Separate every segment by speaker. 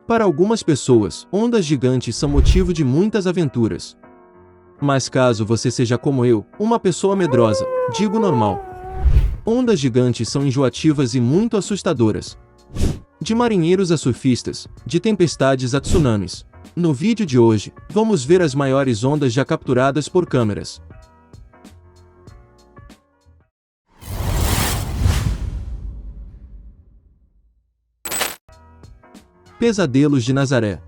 Speaker 1: Para algumas pessoas, ondas gigantes são motivo de muitas aventuras. Mas caso você seja como eu, uma pessoa medrosa, digo normal, ondas gigantes são enjoativas e muito assustadoras. De marinheiros a surfistas, de tempestades a tsunamis. No vídeo de hoje, vamos ver as maiores ondas já capturadas por câmeras. Pesadelos de Nazaré.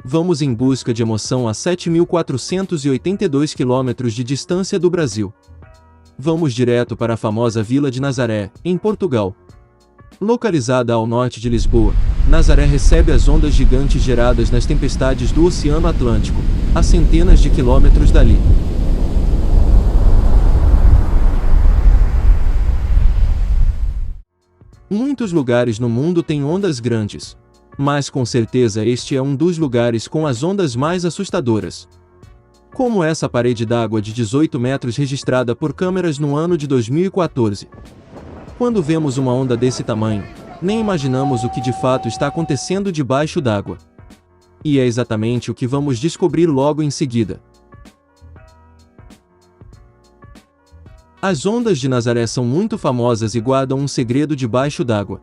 Speaker 1: Vamos em busca de emoção a 7.482 quilômetros de distância do Brasil. Vamos direto para a famosa Vila de Nazaré, em Portugal. Localizada ao norte de Lisboa, Nazaré recebe as ondas gigantes geradas nas tempestades do Oceano Atlântico, a centenas de quilômetros dali. Muitos lugares no mundo têm ondas grandes, mas com certeza este é um dos lugares com as ondas mais assustadoras. Como essa parede d'água de 18 metros registrada por câmeras no ano de 2014. Quando vemos uma onda desse tamanho, nem imaginamos o que de fato está acontecendo debaixo d'água. E é exatamente o que vamos descobrir logo em seguida. As ondas de Nazaré são muito famosas e guardam um segredo debaixo d'água.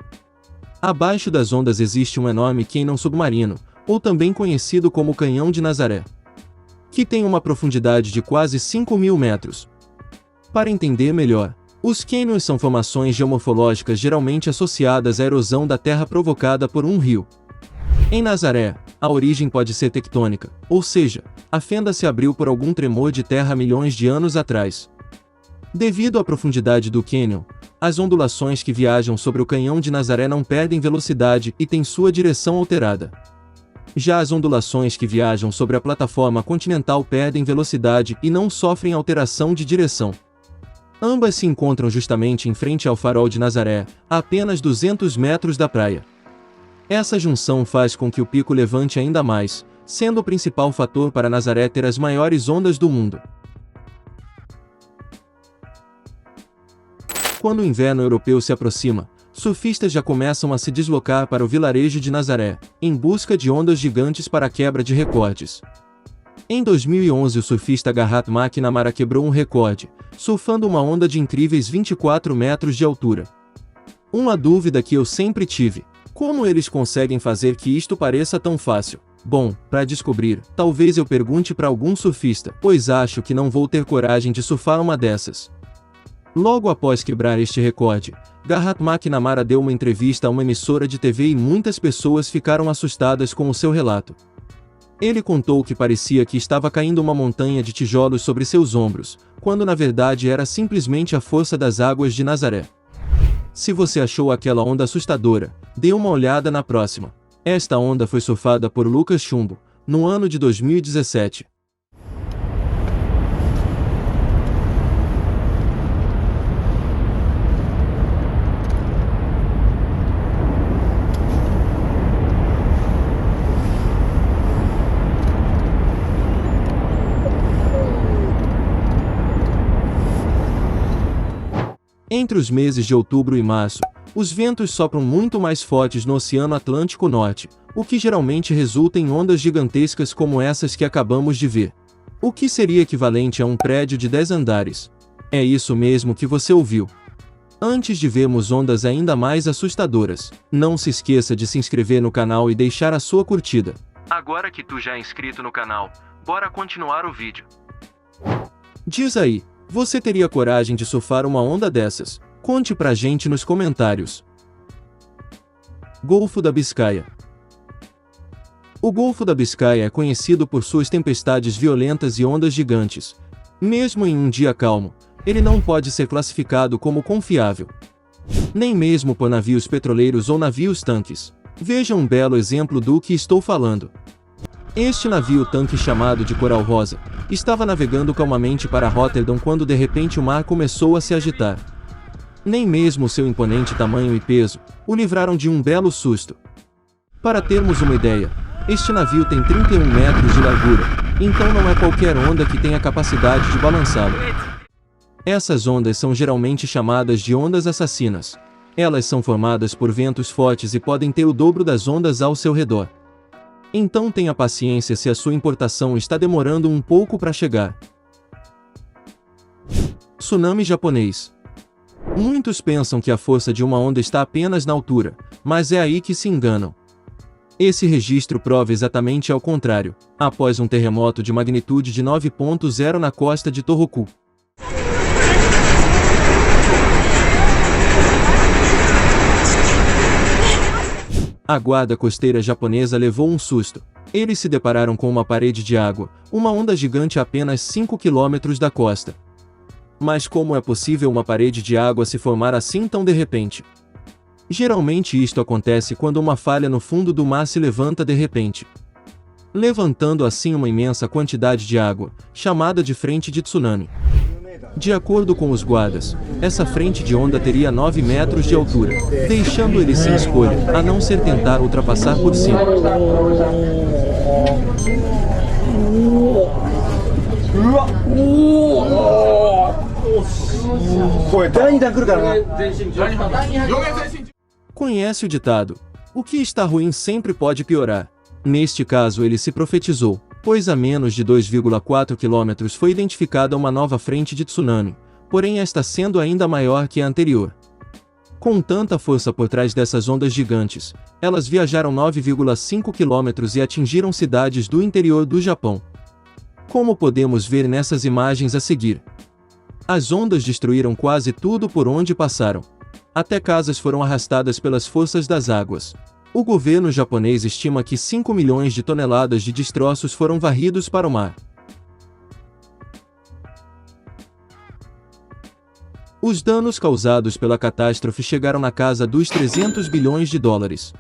Speaker 1: Abaixo das ondas existe um enorme cânion submarino, ou também conhecido como Canhão de Nazaré, que tem uma profundidade de quase 5.000 metros. Para entender melhor, os cânions são formações geomorfológicas geralmente associadas à erosão da terra provocada por um rio. Em Nazaré, a origem pode ser tectônica, ou seja, a fenda se abriu por algum tremor de terra milhões de anos atrás. Devido à profundidade do cânion, as ondulações que viajam sobre o Canhão de Nazaré não perdem velocidade e têm sua direção alterada. Já as ondulações que viajam sobre a plataforma continental perdem velocidade e não sofrem alteração de direção. Ambas se encontram justamente em frente ao farol de Nazaré, a apenas 200 metros da praia. Essa junção faz com que o pico levante ainda mais, sendo o principal fator para Nazaré ter as maiores ondas do mundo. Quando o inverno europeu se aproxima, surfistas já começam a se deslocar para o vilarejo de Nazaré, em busca de ondas gigantes para a quebra de recordes. Em 2011 o surfista Garhat McNamara quebrou um recorde, surfando uma onda de incríveis 24 metros de altura. Uma dúvida que eu sempre tive: como eles conseguem fazer que isto pareça tão fácil? Bom, para descobrir, talvez eu pergunte para algum surfista, pois acho que não vou ter coragem de surfar uma dessas. Logo após quebrar este recorde, Garhat McNamara deu uma entrevista a uma emissora de TV e muitas pessoas ficaram assustadas com o seu relato. Ele contou que parecia que estava caindo uma montanha de tijolos sobre seus ombros, quando na verdade era simplesmente a força das águas de Nazaré. Se você achou aquela onda assustadora, dê uma olhada na próxima. Esta onda foi surfada por Lucas Chumbo, no ano de 2017. Entre os meses de outubro e março, os ventos sopram muito mais fortes no Oceano Atlântico Norte, o que geralmente resulta em ondas gigantescas como essas que acabamos de ver. O que seria equivalente a um prédio de 10 andares. É isso mesmo que você ouviu. Antes de vermos ondas ainda mais assustadoras, não se esqueça de se inscrever no canal e deixar a sua curtida. Agora que tu já é inscrito no canal, bora continuar o vídeo. Diz aí, você teria coragem de surfar uma onda dessas? Conte pra gente nos comentários. Golfo da Biscaia. O Golfo da Biscaia é conhecido por suas tempestades violentas e ondas gigantes. Mesmo em um dia calmo, ele não pode ser classificado como confiável. Nem mesmo por navios petroleiros ou navios-tanques. Veja um belo exemplo do que estou falando. Este navio-tanque chamado de Coral Rosa estava navegando calmamente para Rotterdam quando de repente o mar começou a se agitar. Nem mesmo seu imponente tamanho e peso o livraram de um belo susto. Para termos uma ideia, este navio tem 31 metros de largura, então não é qualquer onda que tenha capacidade de balançá-lo. Essas ondas são geralmente chamadas de ondas assassinas. Elas são formadas por ventos fortes e podem ter o dobro das ondas ao seu redor. Então tenha paciência se a sua importação está demorando um pouco para chegar. Tsunami japonês. Muitos pensam que a força de uma onda está apenas na altura, mas é aí que se enganam. Esse registro prova exatamente ao contrário, após um terremoto de magnitude de 9.0 na costa de Tohoku. A guarda costeira japonesa levou um susto. Eles se depararam com uma parede de água, uma onda gigante a apenas 5 quilômetros da costa. Mas como é possível uma parede de água se formar assim tão de repente? Geralmente isto acontece quando uma falha no fundo do mar se levanta de repente, levantando assim uma imensa quantidade de água, chamada de frente de tsunami. De acordo com os guardas, essa frente de onda teria 9 metros de altura, deixando eles sem escolha, a não ser tentar ultrapassar por cima. Conhece o ditado: o que está ruim sempre pode piorar. Neste caso ele se profetizou, pois a menos de 2,4 km foi identificada uma nova frente de tsunami, porém esta sendo ainda maior que a anterior. Com tanta força por trás dessas ondas gigantes, elas viajaram 9,5 km e atingiram cidades do interior do Japão. Como podemos ver nessas imagens a seguir, as ondas destruíram quase tudo por onde passaram. Até casas foram arrastadas pelas forças das águas. O governo japonês estima que 5 milhões de toneladas de destroços foram varridos para o mar. Os danos causados pela catástrofe chegaram na casa dos 300 bilhões de dólares.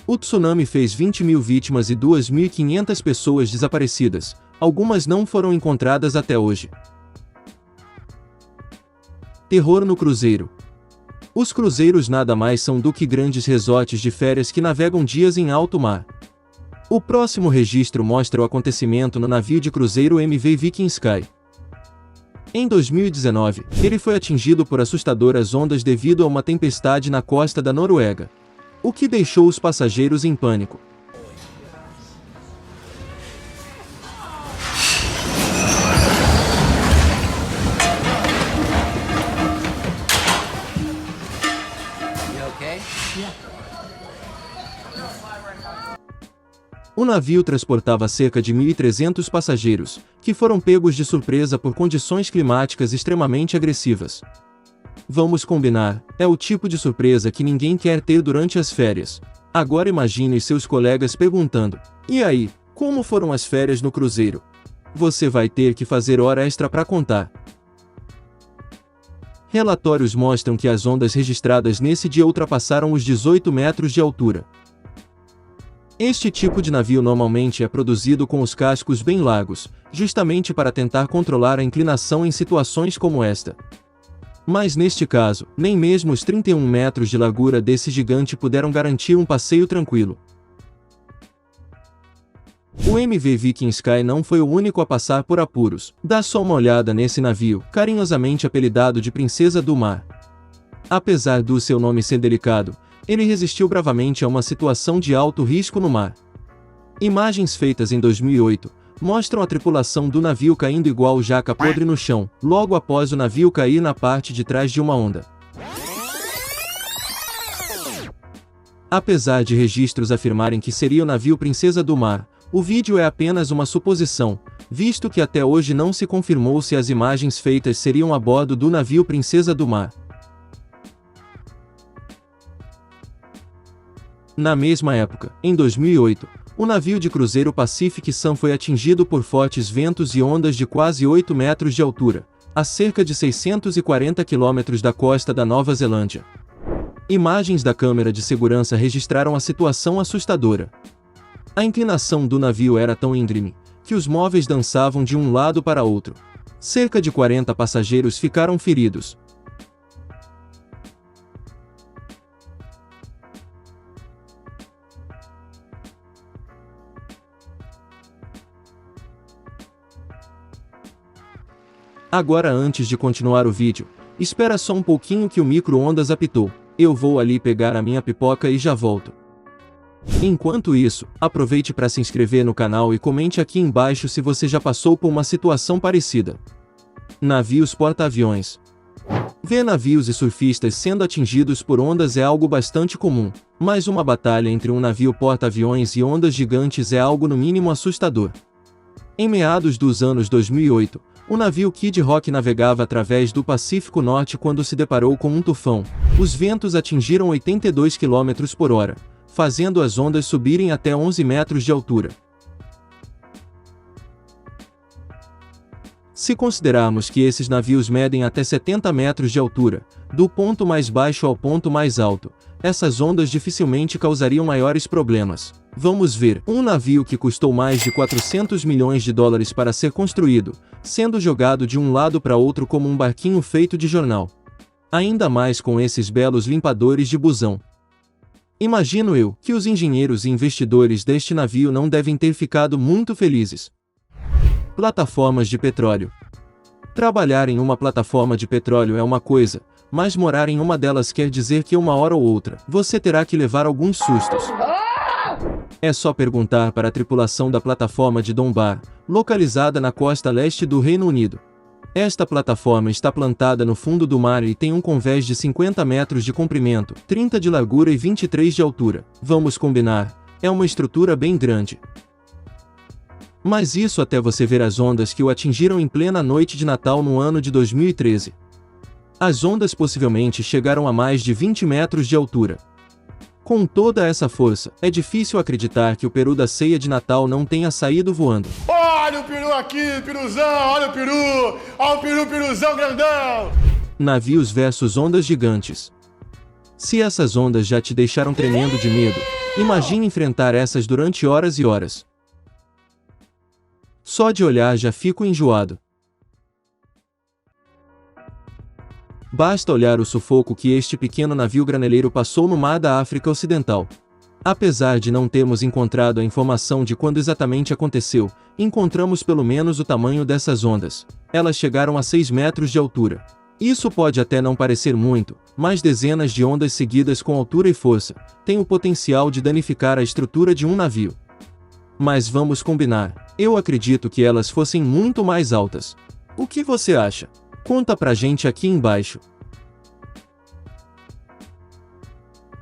Speaker 1: O tsunami fez 20 mil vítimas e 2.500 pessoas desaparecidas, algumas não foram encontradas até hoje. Terror no cruzeiro. Os cruzeiros nada mais são do que grandes resorts de férias que navegam dias em alto mar. O próximo registro mostra o acontecimento no navio de cruzeiro MV Viking Sky. Em 2019, ele foi atingido por assustadoras ondas devido a uma tempestade na costa da Noruega, o que deixou os passageiros em pânico. O navio transportava cerca de 1.300 passageiros, que foram pegos de surpresa por condições climáticas extremamente agressivas. Vamos combinar, é o tipo de surpresa que ninguém quer ter durante as férias. Agora imagine seus colegas perguntando: e aí, como foram as férias no cruzeiro? Você vai ter que fazer hora extra para contar. Relatórios mostram que as ondas registradas nesse dia ultrapassaram os 18 metros de altura. Este tipo de navio normalmente é produzido com os cascos bem largos, justamente para tentar controlar a inclinação em situações como esta. Mas neste caso, nem mesmo os 31 metros de largura desse gigante puderam garantir um passeio tranquilo. O MV Viking Sky não foi o único a passar por apuros. Dá só uma olhada nesse navio, carinhosamente apelidado de Princesa do Mar. Apesar do seu nome ser delicado, ele resistiu bravamente a uma situação de alto risco no mar. Imagens feitas em 2008 mostram a tripulação do navio caindo igual jaca podre no chão, logo após o navio cair na parte de trás de uma onda. Apesar de registros afirmarem que seria o navio Princesa do Mar, o vídeo é apenas uma suposição, visto que até hoje não se confirmou se as imagens feitas seriam a bordo do navio Princesa do Mar. Na mesma época, em 2008, o navio de cruzeiro Pacific Sun foi atingido por fortes ventos e ondas de quase 8 metros de altura, a cerca de 640 quilômetros da costa da Nova Zelândia. Imagens da câmera de segurança registraram a situação assustadora. A inclinação do navio era tão íngreme que os móveis dançavam de um lado para outro. Cerca de 40 passageiros ficaram feridos. Agora, antes de continuar o vídeo, espera só um pouquinho que o micro-ondas apitou. Eu vou ali pegar a minha pipoca e já volto. Enquanto isso, aproveite para se inscrever no canal e comente aqui embaixo se você já passou por uma situação parecida. Navios porta-aviões. Ver navios e surfistas sendo atingidos por ondas é algo bastante comum, mas uma batalha entre um navio porta-aviões e ondas gigantes é algo no mínimo assustador. Em meados dos anos 2008, o navio Kid Rock navegava através do Pacífico Norte quando se deparou com um tufão. Os ventos atingiram 82 km por hora, fazendo as ondas subirem até 11 metros de altura. Se considerarmos que esses navios medem até 70 metros de altura, do ponto mais baixo ao ponto mais alto, essas ondas dificilmente causariam maiores problemas. Vamos ver, um navio que custou mais de 400 milhões de dólares para ser construído, sendo jogado de um lado para outro como um barquinho feito de jornal. Ainda mais com esses belos limpadores de busão. Imagino eu que os engenheiros e investidores deste navio não devem ter ficado muito felizes. Plataformas de petróleo. Trabalhar em uma plataforma de petróleo é uma coisa, mas morar em uma delas quer dizer que uma hora ou outra, você terá que levar alguns sustos. É só perguntar para a tripulação da plataforma de Dunbar, localizada na costa leste do Reino Unido. Esta plataforma está plantada no fundo do mar e tem um convés de 50 metros de comprimento, 30 de largura e 23 de altura. Vamos combinar, é uma estrutura bem grande. Mas isso até você ver as ondas que o atingiram em plena noite de Natal no ano de 2013. As ondas possivelmente chegaram a mais de 20 metros de altura. Com toda essa força, é difícil acreditar que o peru da ceia de Natal não tenha saído voando.
Speaker 2: Olha o peru aqui, peruzão, olha o peru! Olha o peru, peruzão grandão!
Speaker 1: Navios versus ondas gigantes. Se essas ondas já te deixaram tremendo de medo, imagine enfrentar essas durante horas e horas. Só de olhar já fico enjoado. Basta olhar o sufoco que este pequeno navio graneleiro passou no mar da África Ocidental. Apesar de não termos encontrado a informação de quando exatamente aconteceu, encontramos pelo menos o tamanho dessas ondas. Elas chegaram a 6 metros de altura. Isso pode até não parecer muito, mas dezenas de ondas seguidas com altura e força têm o potencial de danificar a estrutura de um navio. Mas vamos combinar, eu acredito que elas fossem muito mais altas. O que você acha? Conta pra gente aqui embaixo.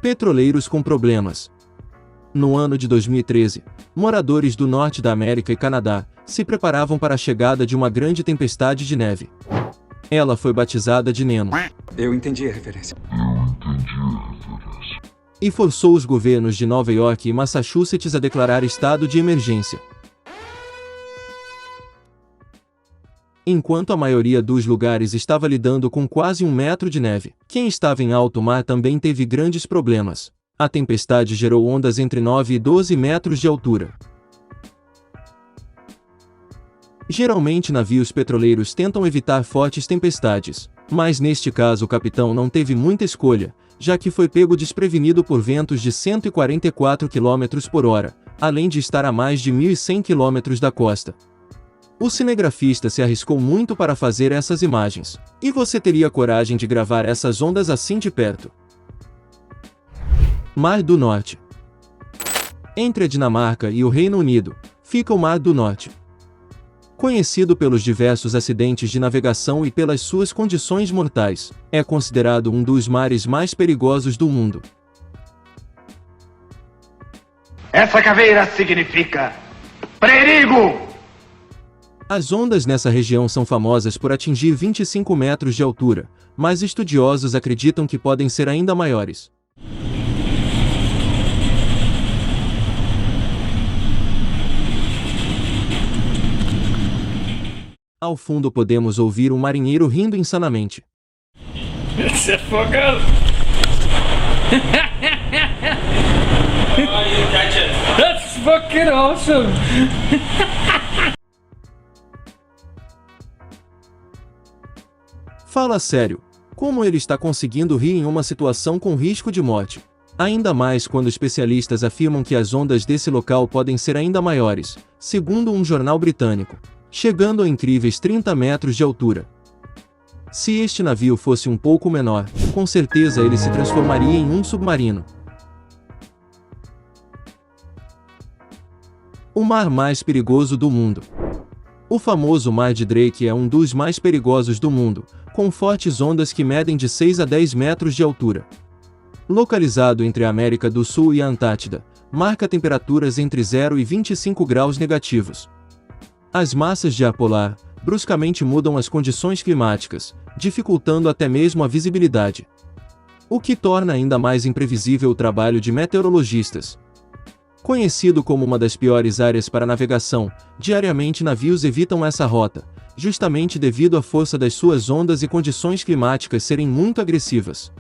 Speaker 1: Petroleiros com problemas. No ano de 2013, moradores do norte da América e Canadá se preparavam para a chegada de uma grande tempestade de neve. Ela foi batizada de Nemo.
Speaker 3: Eu entendi a referência.
Speaker 1: E forçou os governos de Nova York e Massachusetts a declarar estado de emergência. Enquanto a maioria dos lugares estava lidando com quase 1 metro de neve, quem estava em alto mar também teve grandes problemas. A tempestade gerou ondas entre 9 e 12 metros de altura. Geralmente navios petroleiros tentam evitar fortes tempestades, mas neste caso o capitão não teve muita escolha, já que foi pego desprevenido por ventos de 144 km por hora, além de estar a mais de 1.100 km da costa. O cinegrafista se arriscou muito para fazer essas imagens. E você teria coragem de gravar essas ondas assim de perto? Mar do Norte. Entre a Dinamarca e o Reino Unido, fica o Mar do Norte. Conhecido pelos diversos acidentes de navegação e pelas suas condições mortais, é considerado um dos mares mais perigosos do mundo.
Speaker 2: Essa caveira significa perigo!
Speaker 1: As ondas nessa região são famosas por atingir 25 metros de altura, mas estudiosos acreditam que podem ser ainda maiores. Ao fundo podemos ouvir um marinheiro rindo insanamente.
Speaker 4: Se afogando! That's fucking awesome!
Speaker 1: Fala sério, como ele está conseguindo rir em uma situação com risco de morte? Ainda mais quando especialistas afirmam que as ondas desse local podem ser ainda maiores, segundo um jornal britânico, chegando a incríveis 30 metros de altura. Se este navio fosse um pouco menor, com certeza ele se transformaria em um submarino. O mar mais perigoso do mundo. O famoso Mar de Drake é um dos mais perigosos do mundo, com fortes ondas que medem de 6 a 10 metros de altura. Localizado entre a América do Sul e a Antártida, marca temperaturas entre 0 e 25 graus negativos. As massas de ar polar bruscamente mudam as condições climáticas, dificultando até mesmo a visibilidade, o que torna ainda mais imprevisível o trabalho de meteorologistas. Conhecido como uma das piores áreas para navegação, diariamente navios evitam essa rota, justamente devido à força das suas ondas e condições climáticas serem muito agressivas.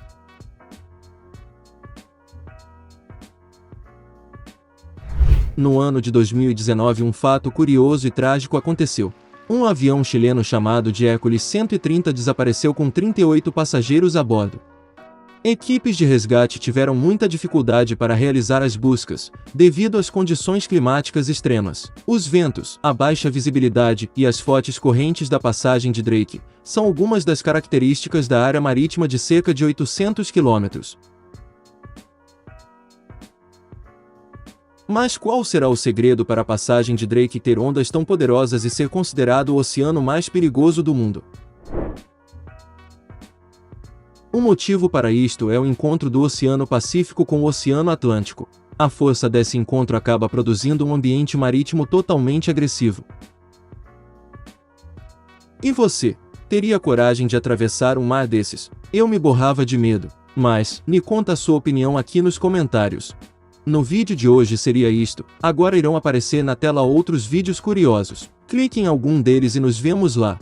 Speaker 1: No ano de 2019, um fato curioso e trágico aconteceu. Um avião chileno chamado de Hércules 130 desapareceu com 38 passageiros a bordo. Equipes de resgate tiveram muita dificuldade para realizar as buscas, devido às condições climáticas extremas. Os ventos, a baixa visibilidade e as fortes correntes da passagem de Drake são algumas das características da área marítima de cerca de 800 quilômetros. Mas qual será o segredo para a passagem de Drake ter ondas tão poderosas e ser considerado o oceano mais perigoso do mundo? O motivo para isto é o encontro do Oceano Pacífico com o Oceano Atlântico. A força desse encontro acaba produzindo um ambiente marítimo totalmente agressivo. E você, teria coragem de atravessar um mar desses? Eu me borrava de medo, mas me conta a sua opinião aqui nos comentários. No vídeo de hoje seria isto, agora irão aparecer na tela outros vídeos curiosos. Clique em algum deles e nos vemos lá.